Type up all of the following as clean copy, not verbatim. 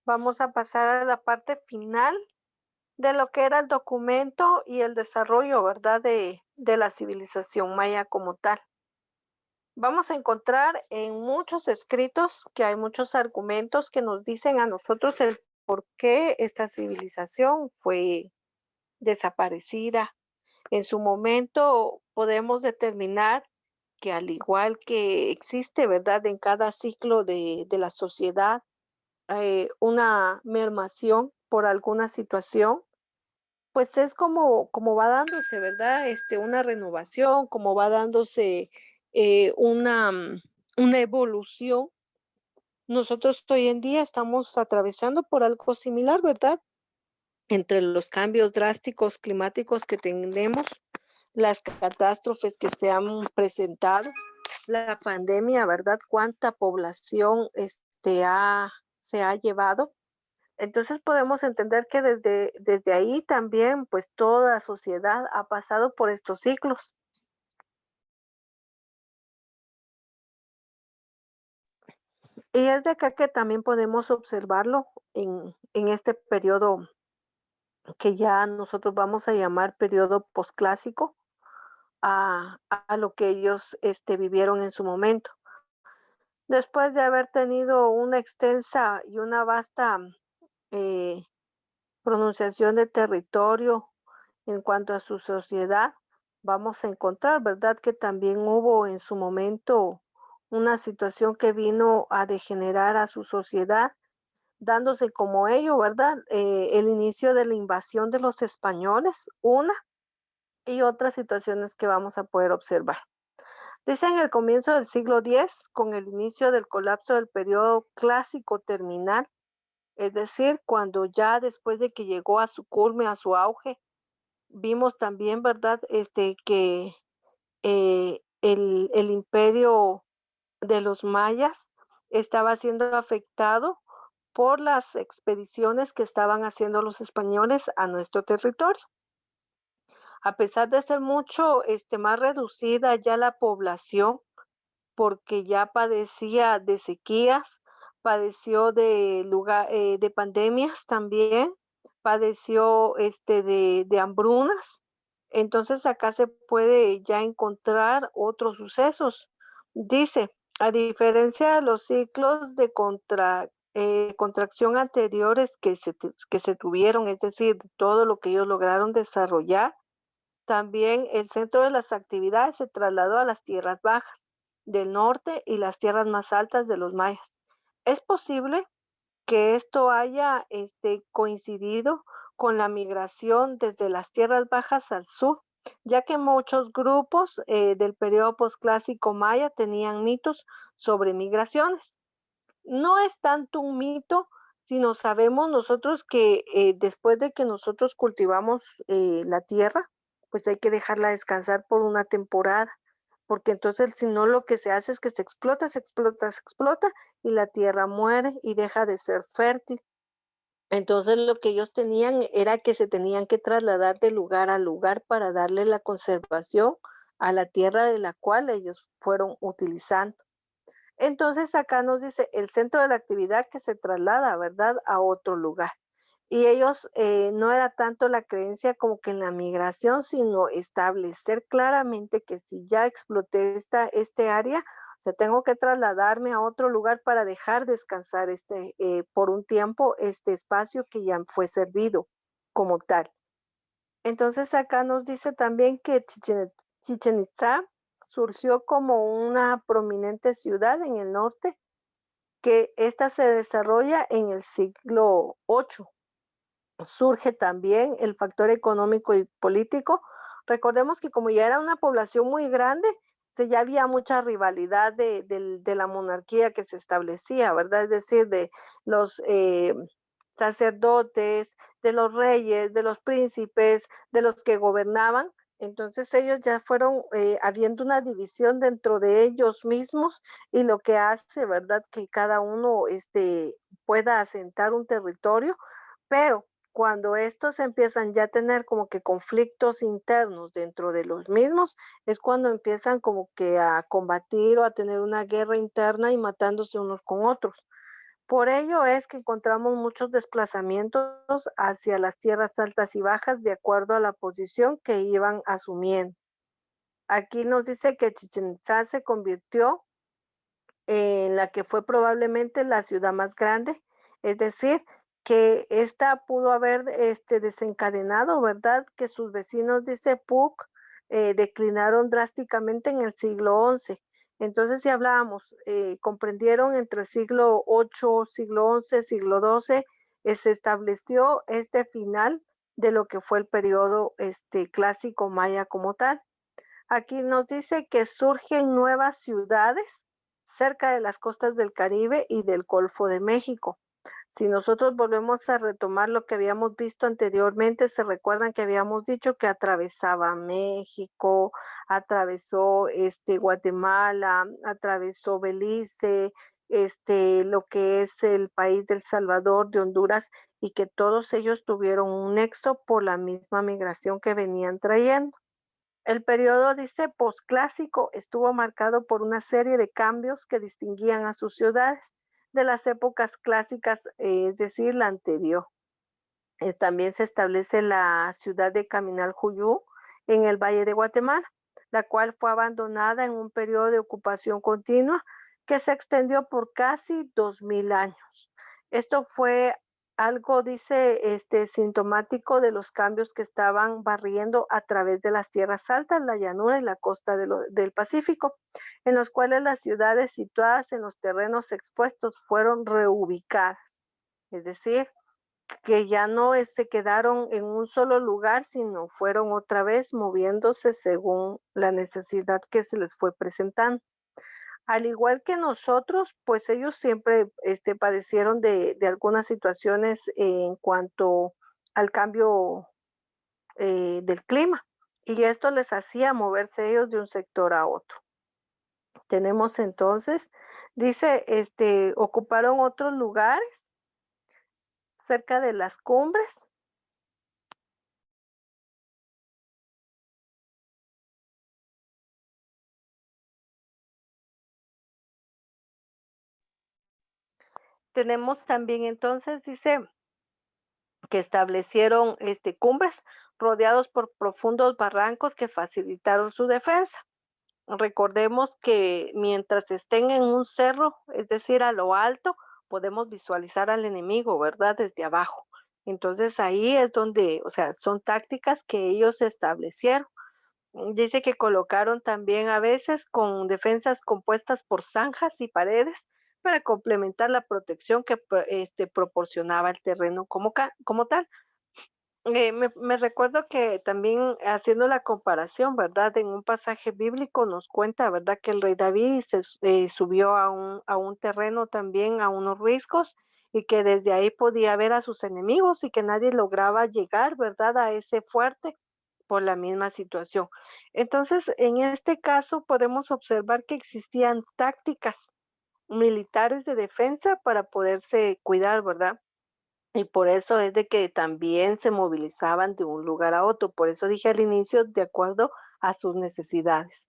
Vamos a pasar a la parte final de lo que era el documento y el desarrollo, ¿verdad? De la civilización maya como tal. Vamos a encontrar en muchos escritos que hay muchos argumentos que nos dicen a nosotros el por qué esta civilización fue desaparecida. En su momento podemos determinar que al igual que existe, ¿verdad? En cada ciclo de la sociedad, una mermación por alguna situación, pues es como va dándose, ¿verdad? Una renovación, como va dándose, una evolución. Nosotros hoy en día estamos atravesando por algo similar, ¿verdad? Entre los cambios drásticos climáticos que tenemos, las catástrofes que se han presentado, la pandemia, ¿verdad? Cuánta población, se ha llevado. Entonces podemos entender que desde ahí también, pues toda sociedad ha pasado por estos ciclos. Y es de acá que también podemos observarlo en este periodo que ya nosotros vamos a llamar periodo posclásico a lo que ellos vivieron en su momento. Después de haber tenido una extensa y una vasta eh, pronunciación de territorio en cuanto a su sociedad, vamos a encontrar, ¿verdad? Que también hubo en su momento una situación que vino a degenerar a su sociedad, dándose como ello, ¿verdad? El inicio de la invasión de los españoles, una y otras situaciones que vamos a poder observar. Dice en el comienzo del siglo X, con el inicio del colapso del periodo clásico terminal, es decir, cuando ya después de que llegó a su culme, a su auge, vimos también, ¿verdad? Que el imperio de los mayas estaba siendo afectado por las expediciones que estaban haciendo los españoles a nuestro territorio. A pesar de ser mucho más reducida ya la población, porque ya padecía de sequías, padeció de pandemias también, padeció de hambrunas. Entonces acá se puede ya encontrar otros sucesos. Dice, a diferencia de los ciclos de contracción anteriores que se tuvieron, es decir, todo lo que ellos lograron desarrollar, también el centro de las actividades se trasladó a las tierras bajas del norte y las tierras más altas de los mayas. Es posible que esto haya coincidido con la migración desde las tierras bajas al sur, ya que muchos grupos del periodo posclásico maya tenían mitos sobre migraciones. No es tanto un mito, sino sabemos nosotros que después de que nosotros cultivamos la tierra, pues hay que dejarla descansar por una temporada, porque entonces si no lo que se hace es que se explota, se explota, se explota y la tierra muere y deja de ser fértil. Entonces lo que ellos tenían era que se tenían que trasladar de lugar a lugar para darle la conservación a la tierra de la cual ellos fueron utilizando. Entonces acá nos dice el centro de la actividad que se traslada, ¿verdad?, a otro lugar. Y ellos no era tanto la creencia como que en la migración, sino establecer claramente que si ya exploté este área, o sea, tengo que trasladarme a otro lugar para dejar descansar por un tiempo este espacio que ya fue servido como tal. Entonces acá nos dice también que Chichen Itzá surgió como una prominente ciudad en el norte, que esta se desarrolla en el siglo VIII. Surge también el factor económico y político. Recordemos que como ya era una población muy grande, ya había mucha rivalidad de la monarquía que se establecía, ¿verdad? Es decir, de los sacerdotes, de los reyes, de los príncipes, de los que gobernaban. Entonces ellos ya fueron habiendo una división dentro de ellos mismos y lo que hace, ¿verdad? Que cada uno pueda asentar un territorio, pero cuando estos empiezan ya a tener como que conflictos internos dentro de los mismos, es cuando empiezan como que a combatir o a tener una guerra interna y matándose unos con otros. Por ello es que encontramos muchos desplazamientos hacia las tierras altas y bajas de acuerdo a la posición que iban asumiendo. Aquí nos dice que Chichén Itzá se convirtió en la que fue probablemente la ciudad más grande, es decir, que esta pudo haber desencadenado, ¿verdad? Que sus vecinos, dice Puc, declinaron drásticamente en el siglo XI. Entonces, si hablábamos, comprendieron entre el siglo VIII, siglo XI, siglo XII, se estableció este final de lo que fue el periodo clásico maya como tal. Aquí nos dice que surgen nuevas ciudades cerca de las costas del Caribe y del Golfo de México. Si nosotros volvemos a retomar lo que habíamos visto anteriormente, se recuerdan que habíamos dicho que atravesaba México, atravesó Guatemala, atravesó Belice, lo que es el país del Salvador, de Honduras, y que todos ellos tuvieron un nexo por la misma migración que venían trayendo. El periodo, dice, posclásico estuvo marcado por una serie de cambios que distinguían a sus ciudades de las épocas clásicas, es decir, la anterior. También se establece la ciudad de Caminal-Juyú en el Valle de Guatemala, la cual fue abandonada en un periodo de ocupación continua que se extendió por casi 2000 años. Esto fue algo, dice, sintomático de los cambios que estaban barriendo a través de las tierras altas, la llanura y la costa del Pacífico, en los cuales las ciudades situadas en los terrenos expuestos fueron reubicadas. Es decir, que ya no se quedaron en un solo lugar, sino fueron otra vez moviéndose según la necesidad que se les fue presentando. Al igual que nosotros, pues ellos siempre padecieron de algunas situaciones en cuanto al cambio del clima, y esto les hacía moverse ellos de un sector a otro. Tenemos entonces, dice, ocuparon otros lugares cerca de las cumbres. Tenemos también entonces, dice, que establecieron cumbres rodeados por profundos barrancos que facilitaron su defensa. Recordemos que mientras estén en un cerro, es decir, a lo alto, podemos visualizar al enemigo, ¿verdad? Desde abajo. Entonces ahí es donde, o sea, son tácticas que ellos establecieron. Dice que colocaron también a veces con defensas compuestas por zanjas y paredes para complementar la protección que proporcionaba el terreno como tal. Me recuerdo que también haciendo la comparación, ¿verdad? En un pasaje bíblico nos cuenta, ¿verdad? Que el rey David subió a un terreno también, a unos riscos, y que desde ahí podía ver a sus enemigos y que nadie lograba llegar, ¿verdad? A ese fuerte por la misma situación. Entonces, en este caso podemos observar que existían tácticas militares de defensa para poderse cuidar, ¿verdad? Y por eso es de que también se movilizaban de un lugar a otro. Por eso dije al inicio, de acuerdo a sus necesidades.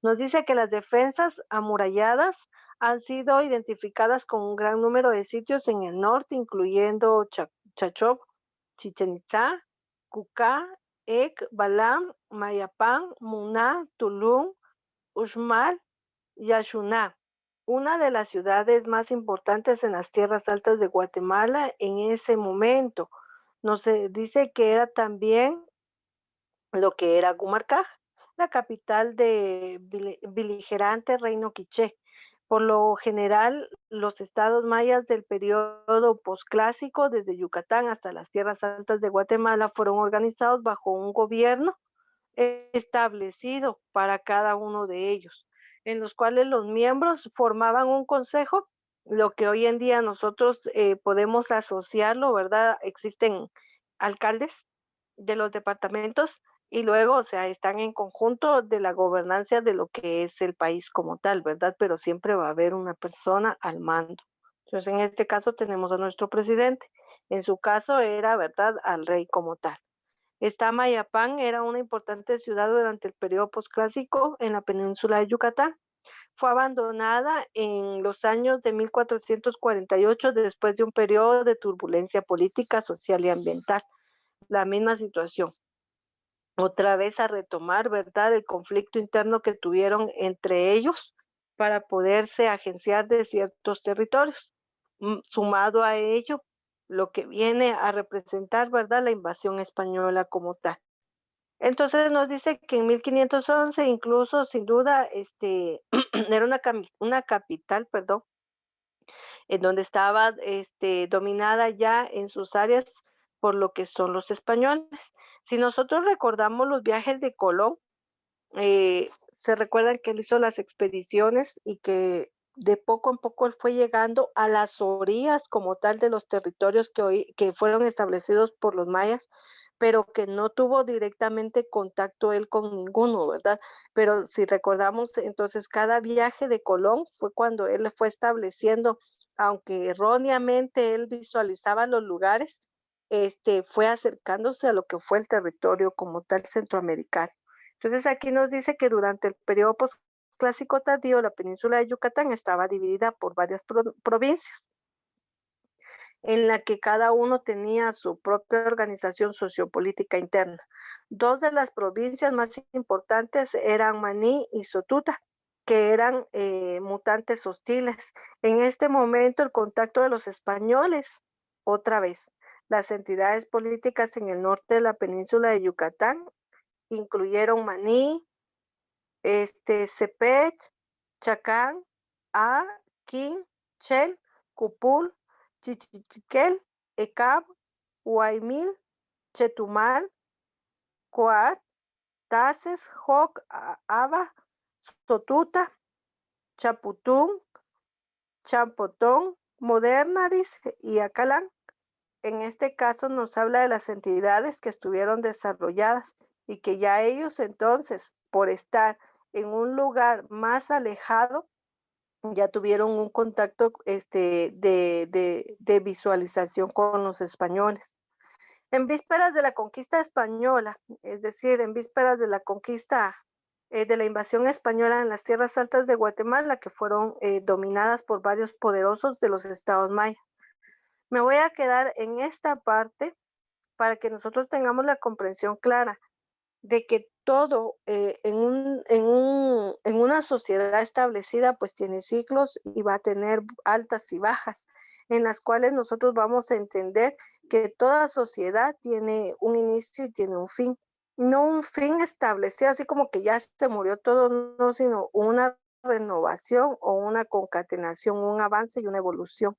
Nos dice que las defensas amuralladas han sido identificadas con un gran número de sitios en el norte, incluyendo Chachop, Chichen Itzá, Cucá, Ek, Balam, Mayapán, Muná, Tulum, Uxmal y Ashuná, una de las ciudades más importantes en las tierras altas de Guatemala en ese momento. Nos dice que era también lo que era Gumarcaj, la capital de beligerante reino quiché. Por lo general, los estados mayas del periodo posclásico, desde Yucatán hasta las tierras altas de Guatemala, fueron organizados bajo un gobierno establecido para cada uno de ellos, en los cuales los miembros formaban un consejo, lo que hoy en día nosotros podemos asociarlo, ¿verdad? Existen alcaldes de los departamentos y luego, o sea, están en conjunto de la gobernancia de lo que es el país como tal, ¿verdad? Pero siempre va a haber una persona al mando. Entonces, en este caso tenemos a nuestro presidente. En su caso era, ¿verdad?, al rey como tal. Esta Mayapán era una importante ciudad durante el periodo posclásico en la península de Yucatán. fue abandonada en los años de 1448 después de un periodo de turbulencia política, social y ambiental. La misma situación. Otra vez a retomar, ¿verdad?, el conflicto interno que tuvieron entre ellos para poderse agenciar de ciertos territorios. Sumado a ello, lo que viene a representar, ¿verdad?, la invasión española como tal. Entonces nos dice que en 1511 incluso sin duda era una capital, perdón, en donde estaba dominada ya en sus áreas por lo que son los españoles. Si nosotros recordamos los viajes de Colón, se recuerdan que él hizo las expediciones y que de poco en poco él fue llegando a las orillas como tal de los territorios que fueron establecidos por los mayas, pero que no tuvo directamente contacto él con ninguno, ¿verdad? Pero si recordamos, entonces cada viaje de Colón fue cuando él fue estableciendo, aunque erróneamente él visualizaba los lugares, fue acercándose a lo que fue el territorio como tal centroamericano. Entonces aquí nos dice que durante el periodo posclásico tardío, la península de Yucatán estaba dividida por varias provincias, en la que cada uno tenía su propia organización sociopolítica interna. Dos de las provincias más importantes eran Maní y Sotuta, que eran mutantes hostiles. En este momento, el contacto de los españoles, otra vez, las entidades políticas en el norte de la península de Yucatán incluyeron Maní, Cepech, Chacán, A, Quin, Chel, Cupul, Chichichiquel, Ecab, Guaymil, Chetumal, Coat, Tases, Joc, Aba, Sotuta, Chaputún, Champotón, Moderna, dice, y Acalán. En este caso nos habla de las entidades que estuvieron desarrolladas y que ya ellos entonces, por estar en un lugar más alejado, ya tuvieron un contacto de visualización con los españoles. En vísperas de la conquista española, es decir, en vísperas de la conquista de la invasión española en las tierras altas de Guatemala, que fueron dominadas por varios poderosos de los estados mayas. Me voy a quedar en esta parte para que nosotros tengamos la comprensión clara de que todo en una sociedad establecida pues tiene ciclos y va a tener altas y bajas, en las cuales nosotros vamos a entender que toda sociedad tiene un inicio y tiene un fin. No un fin establecido, así como que ya se murió todo, no, sino una renovación o una concatenación, un avance y una evolución.